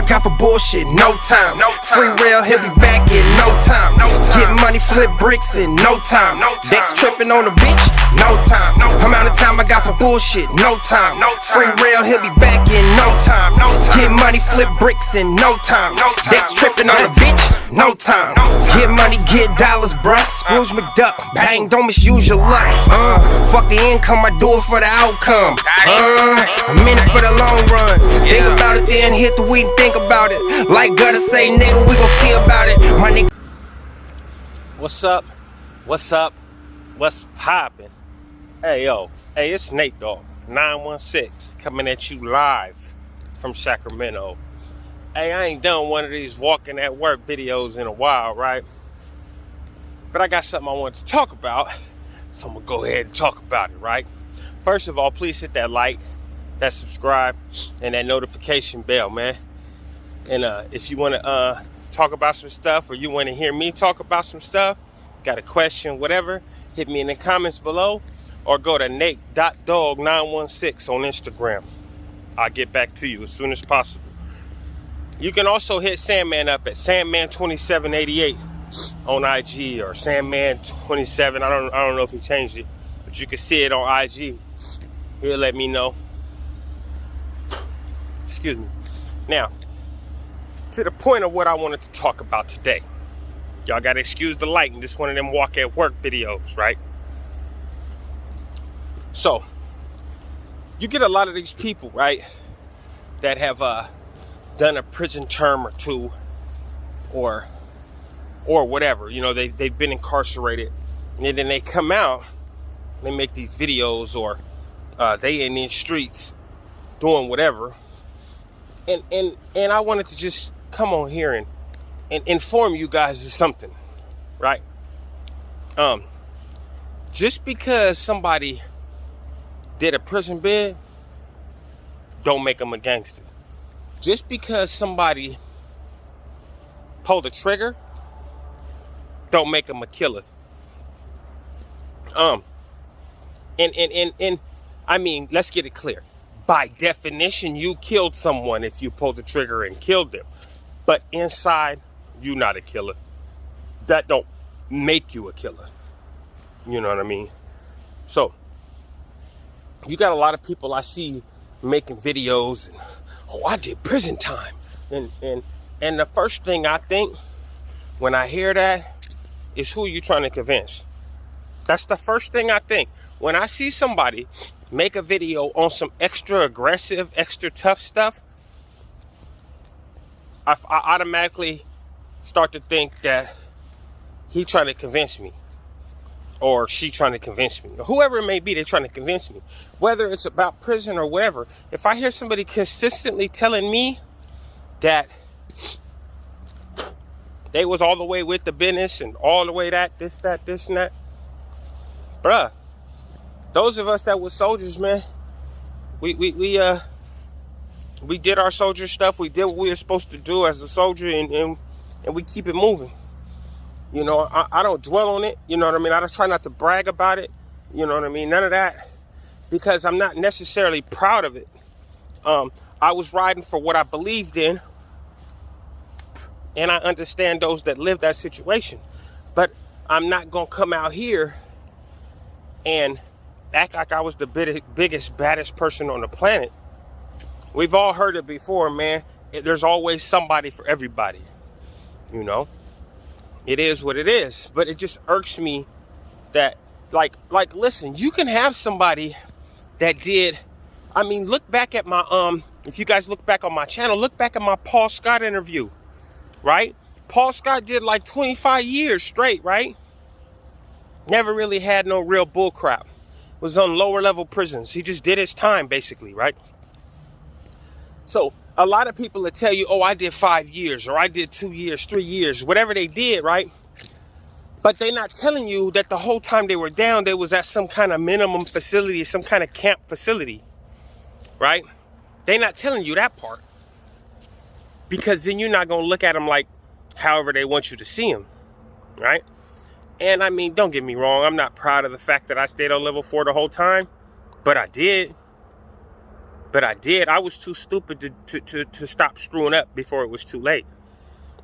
got for bullshit, no time. Free real, he'll be back in no time. Get money, flip bricks in no time. Dex tripping on the bitch, no time. Amount of time I got for bullshit, no time. Free real, he'll be back in no time. Get money, flip bricks in no time. Dex tripping on the bitch, no time. Get money, get dollars, bruh. Scrooge McDuck, bang, don't misuse your luck. Fuck the income, I do it for the outcome. I'm in it for the long run. Think about it, then hit the weed, think about it. Like Gutter say, nigga, we gon' see about it. My nigga. What's up? What's up? What's poppin'? Hey, yo. Hey, it's NateDoggSac916 coming at you live from Sacramento. Hey, I ain't done one of these walking at work videos in a while, right? But I got something I wanted to talk about, so I'm gonna go ahead and talk about it, right? First of all, please hit that like, that subscribe, and that notification bell, man. And if you want to talk about some stuff, or you want to hear me talk about some stuff, got a question, whatever, hit me in the comments below, or go to Nate.Dog916 on Instagram. I'll get back to you as soon as possible. You can also hit Sandman up at Sandman2788 on IG, or Sandman27. I don't know if he changed it, but you can see it on IG. He'll let me know. Excuse me. Now, to the point of what I wanted to talk about today. Y'all gotta excuse the lighting. This one of them walk at work videos, right? So, you get a lot of these people, right, that have done a prison term or two, or whatever. You know, they've been incarcerated, and then they come out, they make these videos, or they in these streets doing whatever. And I wanted to just come on here and inform you guys of something, right? Just because somebody did a prison bid, don't make them a gangster. Just because somebody pulled a trigger, don't make them a killer. And I mean, let's get it clear. By definition, you killed someone if you pulled the trigger and killed them. But inside, you're not a killer. That don't make you a killer. You know what I mean? So, you got a lot of people I see making videos, and, oh, I did prison time. And the first thing I think when I hear that is, who you trying to convince? That's the first thing I think. When I see somebody make a video on some extra aggressive, extra tough stuff, I automatically start to think that he trying to convince me, or she trying to convince me, or whoever it may be, they're trying to convince me, whether it's about prison or whatever. If I hear somebody consistently telling me that they was all the way with the business, and all the way that, this, and that, bruh, those of us that were soldiers, man, we did our soldier stuff. We did what we were supposed to do as a soldier, and we keep it moving. You know, I don't dwell on it. You know what I mean? I just try not to brag about it. You know what I mean? None of that, because I'm not necessarily proud of it. I was riding for what I believed in, and I understand those that live that situation. But I'm not gonna come out here and act like I was the biggest, baddest person on the planet. We've all heard it before, man. There's always somebody for everybody. You know, it is what it is. But it just irks me that, like, listen, you can have somebody that did. I mean, look back at my if you guys look back on my channel, look back at my Paul Scott interview, right? Paul Scott did like 25 years straight, right? Never really had no real bull crap. Was on lower level prisons. He just did his time, basically, right? So a lot of people will tell you, oh, I did 5 years, or I did 2 years, 3 years, whatever they did, right? But they're not telling you that the whole time they were down, they was at some kind of minimum facility, some kind of camp facility, right? They're not telling you that part, because then you're not going to look at them like however they want you to see them, right? And I mean, don't get me wrong, I'm not proud of the fact that I stayed on level 4 the whole time, but I did. But I did. I was too stupid to stop screwing up before it was too late.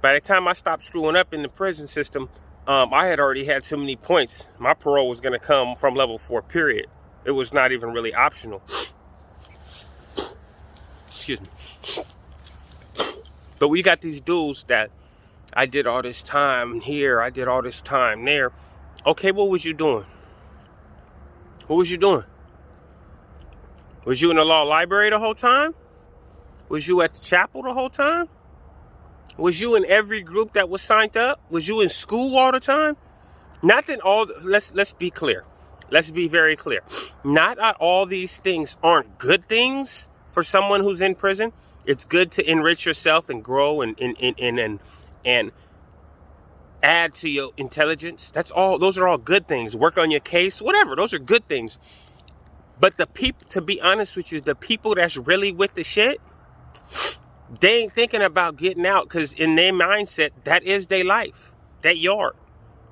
By the time I stopped screwing up in the prison system, I had already had too many points. My parole was going to come from level 4, period. It was not even really optional. Excuse me. But we got these dudes that I did all this time here, I did all this time there. Okay, what was you doing? What was you doing? Was you in the law library the whole time? Was you at the chapel the whole time? Was you in every group that was signed up? Was you in school all the time? Not that all, let's be clear. Let's be very clear. Not that all these things aren't good things for someone who's in prison. It's good to enrich yourself and grow and add to your intelligence. That's all. Those are all good things. Work on your case, whatever. Those are good things. But the people, to be honest with you, the people that's really with the shit, they ain't thinking about getting out, because in their mindset, that is their life, that yard,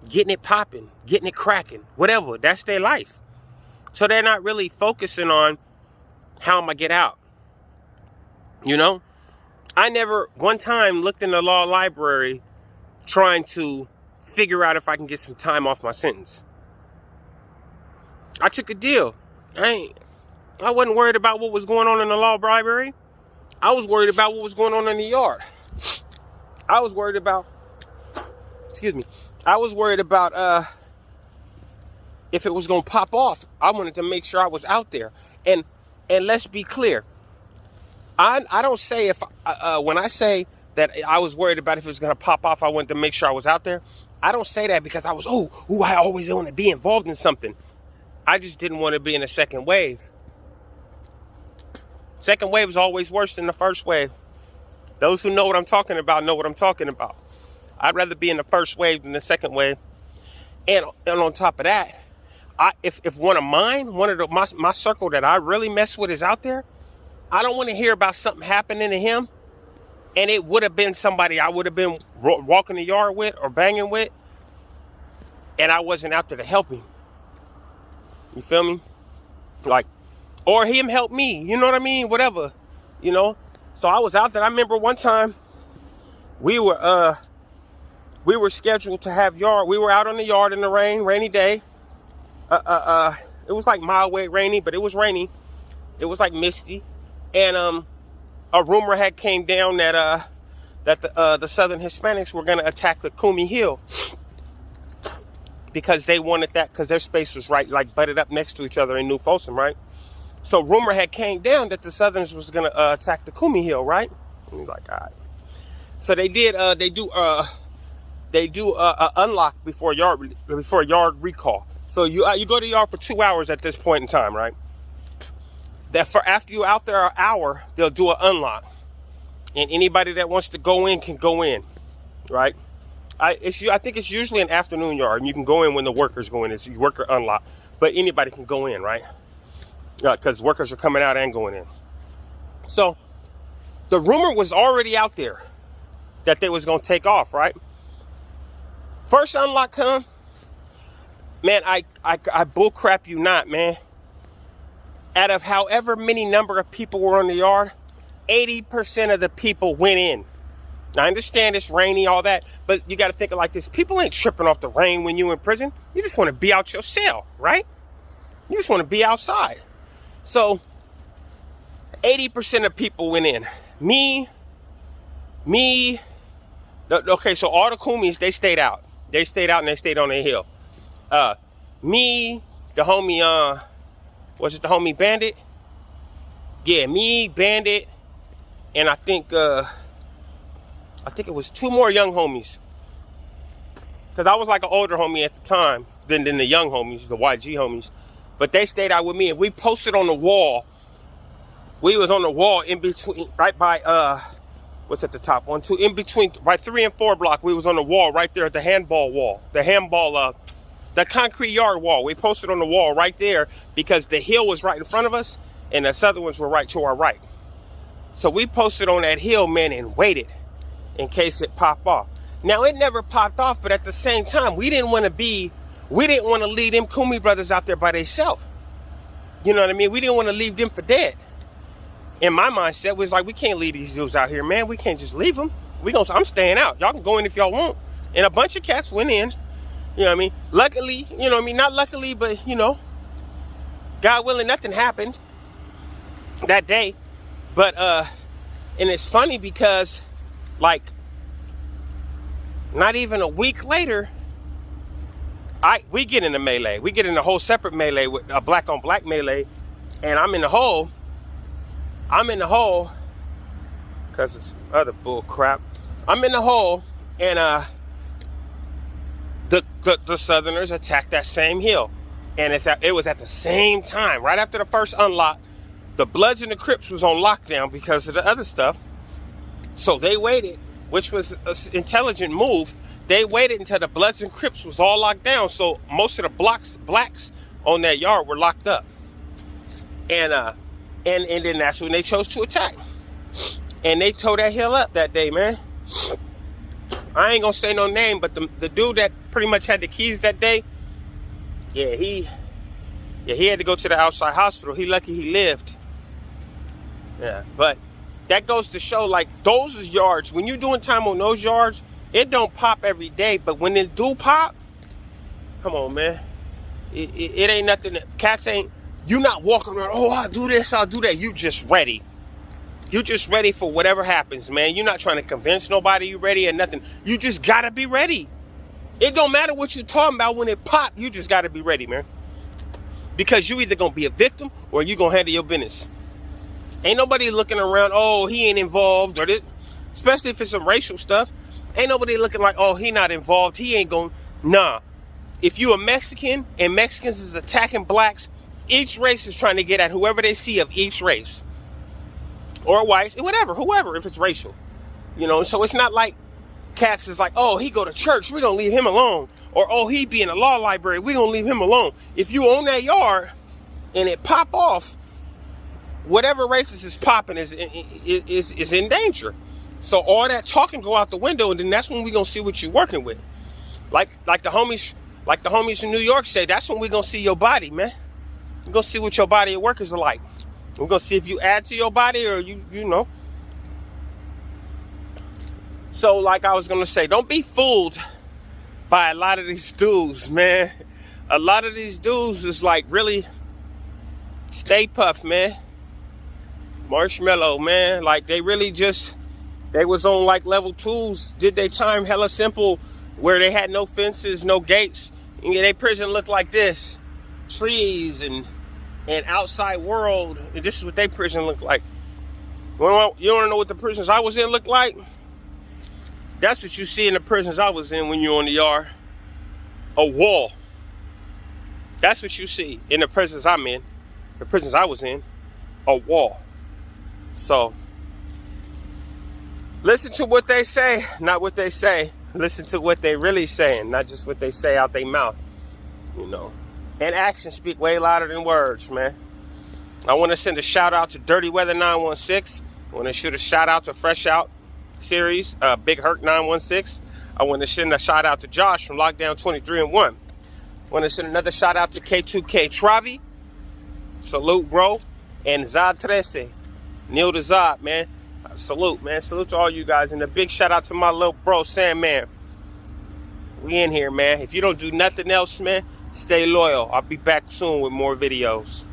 getting it popping, getting it cracking, whatever. That's their life. So they're not really focusing on how am I get out. You know, I never one time looked in the law library trying to figure out if I can get some time off my sentence. I took a deal. I wasn't worried about what was going on in the law library. I was worried about what was going on in the yard. I was worried about, excuse me, I was worried about if it was going to pop off. I wanted to make sure I was out there. And let's be clear. I don't say if, when I say that I was worried about if it was going to pop off, I wanted to make sure I was out there. I don't say that because I was, I always want to be involved in something. I just didn't want to be in a second wave. Second wave is always worse than the first wave. Those who know what I'm talking about know what I'm talking about. I'd rather be in the first wave than the second wave. And on top of that, if one of mine, my circle that I really mess with is out there, I don't want to hear about something happening to him, and it would have been somebody I would have been walking the yard with or banging with, and I wasn't out there to help him. You feel me? Like, or him help me, you know what I mean? Whatever, you know? So I was out there. I remember one time we were scheduled to have yard. We were out on the yard in the rainy day. It was like mild way rainy, but it was rainy. It was like misty. And a rumor had came down that the Southern Hispanics were going to attack the Kumi Hill because they wanted that, because their space was right, like butted up next to each other in New Folsom, right? So rumor had came down that the Southerners was going to attack the Kumi Hill, right? And he's like, all right. So they did. They do unlock before yard recall. So you go to yard for 2 hours at this point in time, right? That for after you out there an hour, they'll do an unlock, and anybody that wants to go in can go in, right? I think it's usually an afternoon yard, and you can go in when the workers go in. It's worker unlock, but anybody can go in, right? Because workers are coming out and going in. So the rumor was already out there that they was gonna take off, right? First unlock come, man. I bullcrap you not, man. Out of however many number of people were on the yard, 80% of the people went in. Now, I understand it's rainy, all that, but you got to think of like this. People ain't tripping off the rain when you're in prison. You just want to be out your cell, right? You just want to be outside. So, 80% of people went in. Okay, so all the Kumis, they stayed out. They stayed out and they stayed on the hill. Me, the homie, was it the homie Bandit? Yeah, me, Bandit, and I think it was 2 more young homies. Because I was like an older homie at the time than the young homies, the YG homies. But they stayed out with me, and we posted on the wall. We was on the wall in between, right by, what's at the top? 1, 2, in between, right 3 and 4 block. We was on the wall right there at the handball wall. The concrete yard wall. We posted on the wall right there because the hill was right in front of us and the Southern ones were right to our right. So we posted on that hill, man, and waited in case it popped off. Now, it never popped off, but at the same time, we didn't want to leave them Kumi brothers out there by themselves. You know what I mean? We didn't want to leave them for dead. in my mindset was like, we can't leave these dudes out here, man. We can't just leave them. I'm staying out. Y'all can go in if y'all want. And a bunch of cats went in. You know what I mean? Luckily, you know what I mean? Not luckily, but, you know, God willing, nothing happened that day. But, and it's funny because, like, not even a week later, we get in a melee. We get in a whole separate melee with a black on black melee. And I'm in the hole. Because it's other bull crap. I'm in the hole, and the Southerners attacked that same hill. And it was at the same time, right after the first unlock. The Bloods and the Crips was on lockdown because of the other stuff. So they waited, which was an intelligent move. They waited until the Bloods and Crips was all locked down. So most of the blacks on that yard were locked up. And then that's when they chose to attack. And they tore that hill up that day, man. I ain't gonna say no name, but the dude that pretty much had the keys that day, he had to go to the outside hospital. He lucky he lived. Yeah, but that goes to show, like, those is yards. When you're doing time on those yards, it don't pop every day. But when it do pop, come on, man. It ain't nothing. Cats ain't. You not walking around, oh, I'll do this, I'll do that. You just ready. You just ready for whatever happens, man. You're not trying to convince nobody you ready or nothing. You just gotta be ready. It don't matter what you're talking about. When it pop, you just gotta be ready, man. Because you either gonna be a victim or you gonna handle your business. Ain't nobody looking around, oh, he ain't involved, or this, especially if it's some racial stuff. Ain't nobody looking like, oh, he not involved, he ain't gonna, nah. If you a Mexican and Mexicans is attacking blacks, each race is trying to get at whoever they see of each race. Or whites, whatever, whoever, if it's racial. You know, so it's not like cats is like, oh, he go to church, we're going to leave him alone. Or, oh, he be in a law library, we're going to leave him alone. If you own that yard and it pop off, whatever racist is popping is in danger. So all that talking go out the window, and then that's when we're going to see what you're working with. Like the homies in New York say, that's when we're going to see your body, man. We're going to see what your body of work is like. We're going to see if you add to your body or you know. So like I was going to say, don't be fooled by a lot of these dudes, man. A lot of these dudes is like really Stay Puft, man. Marshmallow, man. Like they really just, they was on like level 2s, did they time hella simple where they had no fences, no gates. And their prison looked like this. Trees and outside world. And this is what their prison looked like. You want to know what the prisons I was in looked like? That's what you see in the prisons I was in when you're on the yard. A wall. That's what you see in the prisons I'm in. The prisons I was in. A wall. So, listen to what they say, not what they say. Listen to what they really saying, not just what they say out their mouth. You know. And actions speak way louder than words, man. I want to send a shout out to Dirty Weather 916. I want to shoot a shout out to Fresh Out Series, Big Hurt 916. I want to send a shout out to Josh from Lockdown 23 and 1. I want to send another shout out to K2K Travi. Salute, bro. And Zod 13. Neil the Zod, man. Salute, man. Salute to all you guys. And a big shout out to my little bro, Sandman. We in here, man. If you don't do nothing else, man, stay loyal. I'll be back soon with more videos.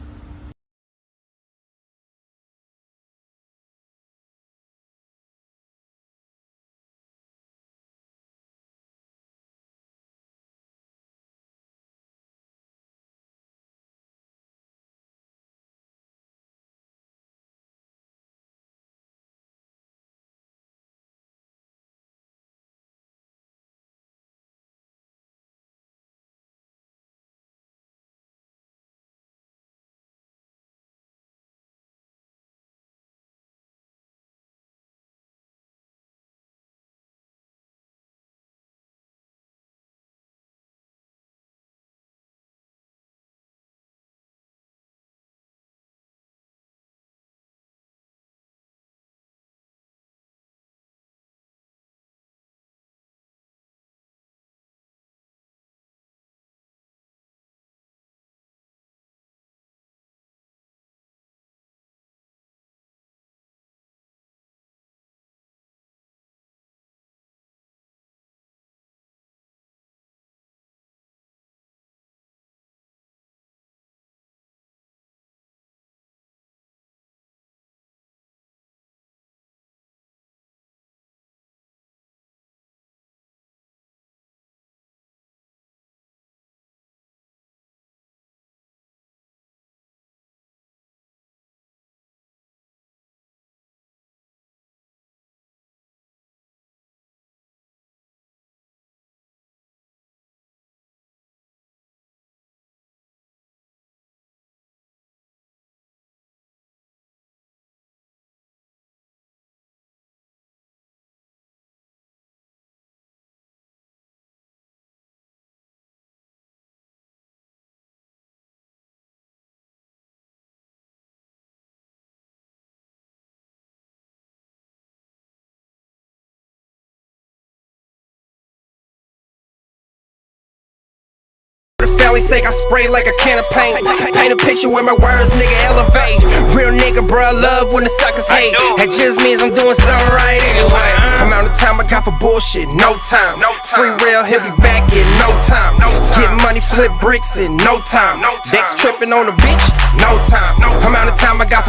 always say I spray like a can of paint. Paint a picture with my words, nigga, elevate. Real nigga, bro, I love when the suckers hate. That just means I'm doing something right anyway. Amount of time I got for bullshit, no time. Free real, he'll be back in no time. Get money, flip bricks in no time. Dex tripping on the bitch, no time. Amount of time I got for